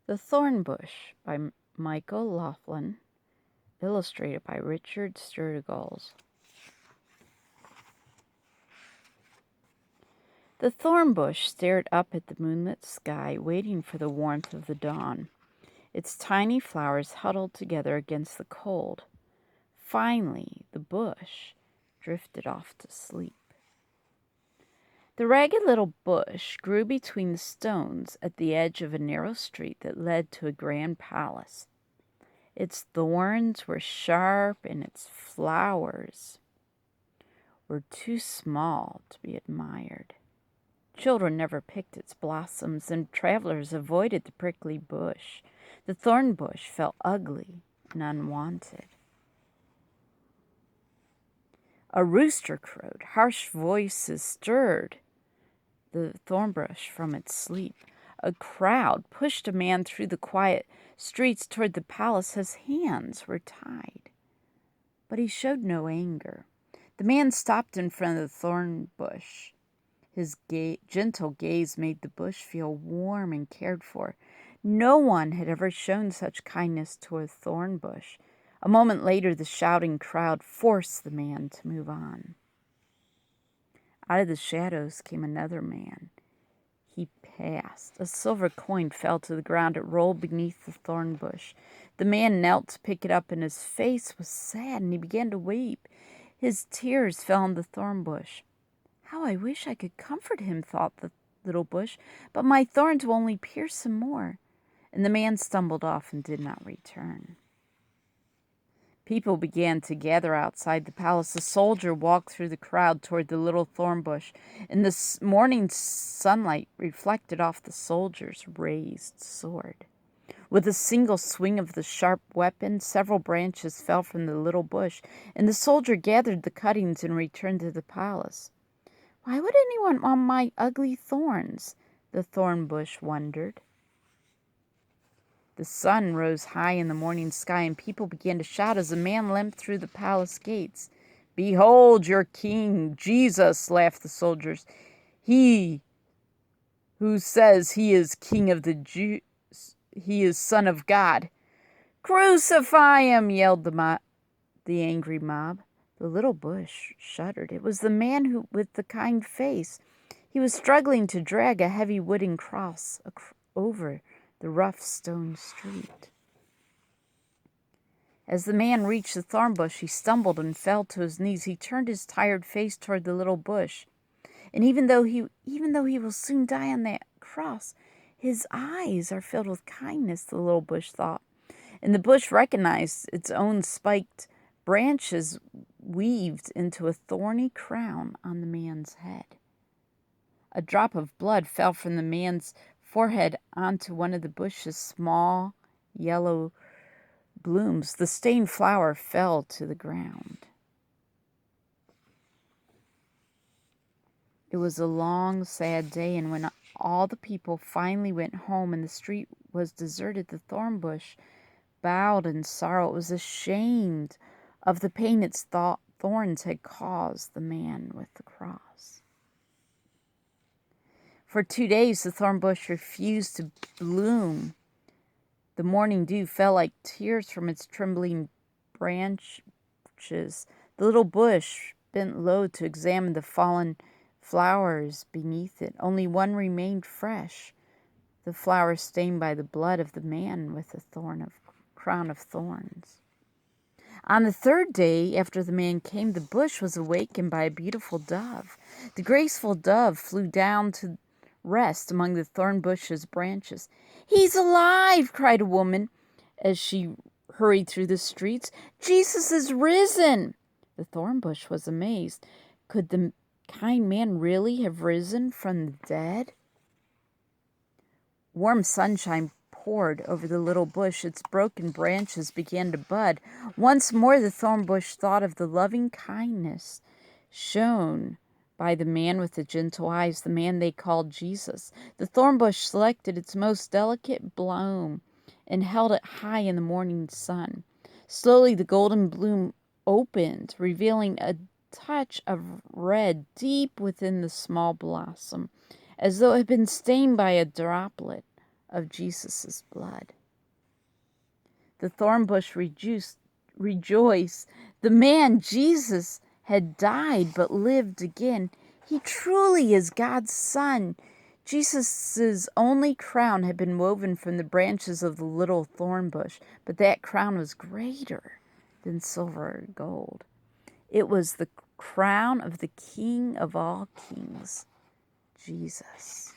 The Thornbush by Michael Laughlin, illustrated by Richard Stergulz. The thornbush stared up at the moonlit sky, waiting for the warmth of the dawn. Its tiny flowers huddled together against the cold. Finally, the bush drifted off to sleep. The ragged little bush grew between the stones at the edge of a narrow street that led to a grand palace. Its thorns were sharp and its flowers were too small to be admired. Children never picked its blossoms, and travelers avoided the prickly bush. The thorn bush felt ugly and unwanted. A rooster crowed. Harsh voices stirred the thornbush from its sleep. A crowd pushed a man through the quiet streets toward the palace. His hands were tied, but he showed no anger. The man stopped in front of the thorn bush. His gentle gaze made the bush feel warm and cared for. No one had ever shown such kindness to a thorn bush. A moment later, the shouting crowd forced the man to move on. Out of the shadows came another man. He passed. A silver coin fell to the ground. It rolled beneath the thorn bush. The man knelt to pick it up, and his face was sad, and he began to weep. His tears fell on the thorn bush. How I wish I could comfort him, thought the little bush, but my thorns will only pierce him more. And the man stumbled off and did not return. People began to gather outside the palace. A soldier walked through the crowd toward the little thorn bush, and the morning sunlight reflected off the soldier's raised sword. With a single swing of the sharp weapon, several branches fell from the little bush, and the soldier gathered the cuttings and returned to the palace. Why would anyone want my ugly thorns? The thorn bush wondered. The sun rose high in the morning sky, and people began to shout as a man limped through the palace gates. Behold your king, Jesus, laughed the soldiers. He who says he is king of the Jews, he is son of God. Crucify him, yelled the angry mob. The little bush shuddered. It was the man with the kind face. He was struggling to drag a heavy wooden cross over the rough stone street. As the man reached the thorn bush, he stumbled and fell to his knees. He turned his tired face toward the little bush. And even though he will soon die on that cross, his eyes are filled with kindness, the little bush thought. And the bush recognized its own spiked branches weaved into a thorny crown on the man's head. A drop of blood fell from the man's forehead onto one of the bush's small yellow blooms. The stained flower fell to the ground. It was a long, sad day, and when all the people finally went home and the street was deserted, the thorn bush bowed in sorrow. It was ashamed of the pain its thorns had caused the man with the cross. For 2 days, the thorn bush refused to bloom. The morning dew fell like tears from its trembling branches. The little bush bent low to examine the fallen flowers beneath it. Only one remained fresh, the flower stained by the blood of the man with the crown of thorns. On the 3rd day after the man came, the bush was awakened by a beautiful dove. The graceful dove flew down to rest among the thorn bush's branches. He's alive, cried a woman as she hurried through the streets. Jesus is risen. The thorn bush was amazed. Could the kind man really have risen from the dead? Warm sunshine poured over the little bush. Its broken branches began to bud. Once more the thorn bush thought of the loving kindness shown by the man with the gentle eyes, the man they called Jesus. The thorn bush selected its most delicate bloom and held it high in the morning sun. Slowly the golden bloom opened, revealing a touch of red deep within the small blossom, as though it had been stained by a droplet of Jesus' blood. The thornbush rejoiced. The man, Jesus, had died but lived again. He truly is God's Son. Jesus' only crown had been woven from the branches of the little thorn bush, but that crown was greater than silver or gold. It was the crown of the King of all kings, Jesus.